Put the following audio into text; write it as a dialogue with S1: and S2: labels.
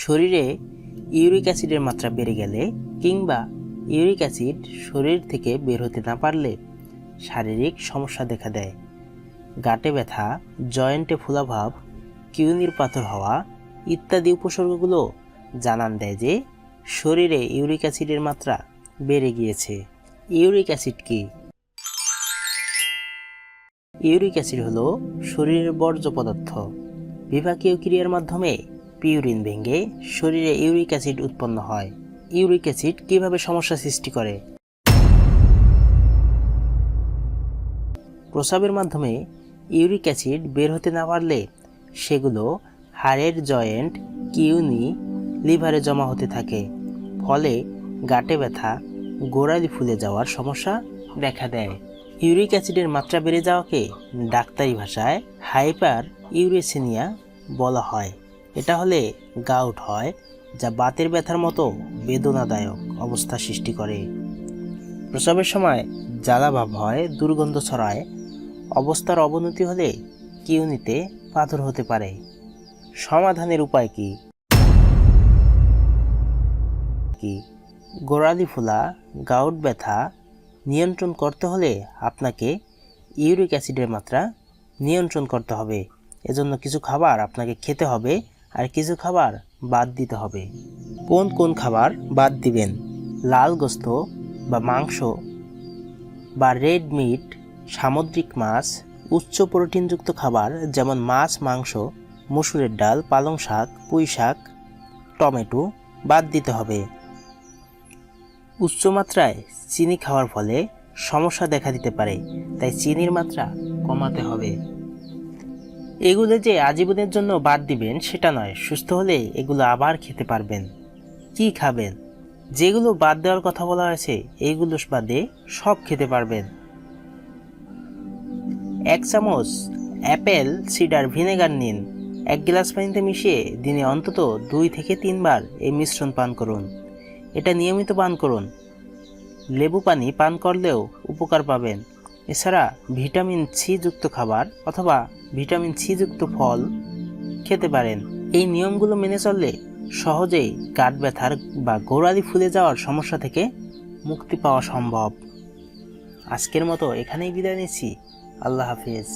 S1: শরীরে ইউরিক অ্যাসিডের মাত্রা বেড়ে গেলে কিংবা ইউরিক অ্যাসিড শরীর থেকে বের হতে না পারলে শারীরিক সমস্যা দেখা দেয়। গাঁটে ব্যথা, জয়েন্টে ফোলাভাব, কিউনির পাথর হওয়া ইত্যাদি উপসর্গগুলো জানান দেয় যে শরীরে ইউরিক অ্যাসিডের মাত্রা বেড়ে গিয়েছে। ইউরিক অ্যাসিড কি? ইউরিক অ্যাসিড হলো শরীরের বর্জ্য পদার্থ। বিপাকীয় ক্রিয়ার মাধ্যমে পিউরিন ভেঙে শরীরে ইউরিক অ্যাসিড উৎপন্ন হয়। ইউরিক অ্যাসিড কিভাবে সমস্যা সৃষ্টি করে? প্রস্রাবের মাধ্যমে ইউরিক অ্যাসিড বের হতে না পারলে সেগুলো হাড়ের জয়েন্ট, কিউনি, লিভারে জমা হতে থাকে। ফলে গাঁটে ব্যথা, গোড়ালি ফুলে যাওয়ার সমস্যা দেখা দেয়। ইউরিক অ্যাসিডের মাত্রা বেড়ে যাওয়াকে ডাক্তারি ভাষায় হাইপার ইউরেসিমিয়া বলা হয়। এটা হলে গাউট হয়, যা বাতের ব্যথার মতো বেদনাদায়ক অবস্থা সৃষ্টি করে। প্রসবের সময় জ্বালা ভাব হয়, দুর্গন্ধ ছড়ায়। অবস্থার অবনতি হলে কিউনিতে পাথর হতে পারে। সমাধানের উপায় কি? গোড়ালি ফোলা, গাউট ব্যথা নিয়ন্ত্রণ করতে হলে আপনাকে ইউরিক অ্যাসিডের মাত্রা নিয়ন্ত্রণ করতে হবে। এজন্য কিছু খাবার আপনাকে খেতে হবে আর কিছু খাবার বাদ দিতে হবে। কোন কোন খাবার বাদ দিবেন? লাল গোস্ত বা মাংস বা রেড মিট, সামুদ্রিক মাছ, উচ্চ প্রোটিনযুক্ত খাবার যেমন মাছ, মাংস, মসুরের ডাল, পালং শাক, পুঁই শাক, টমেটো বাদ দিতে হবে। উচ্চ মাত্রায় চিনি খাওয়ার ফলে সমস্যা দেখা দিতে পারে, তাই চিনির মাত্রা কমাতে হবে। এগুলো যে আজীবনের জন্য বাদ দিবেন সেটা নয়, সুস্থ হলে এগুলো আবার খেতে পারবেন। কি খাবেন? যেগুলো বাদ দেওয়ার কথা বলা হয়েছে এইগুলো বাদে সব খেতে পারবেন। 1 চামচ অ্যাপেল সিডার ভিনেগার নিন। 1 গ্লাস পানিতে মিশিয়ে দিনে অন্তত 2 থেকে 3 বার এই মিশ্রণ পান করুন। এটা নিয়মিত পান করুন। লেবু পানি পান করলেও উপকার পাবেন। এছাড়া ভিটামিন সি যুক্ত খাবার অথবা ভিটামিন সি যুক্ত ফল খেতে পারেন। এই নিয়মগুলো মেনে চললে সহজেই গাঁট ব্যথার বা গোড়ালি ফুলে যাওয়ার সমস্যা থেকে মুক্তি পাওয়া সম্ভব। আজকের মতো এখানেই বিদায় নিচ্ছি। আল্লাহ হাফিজ।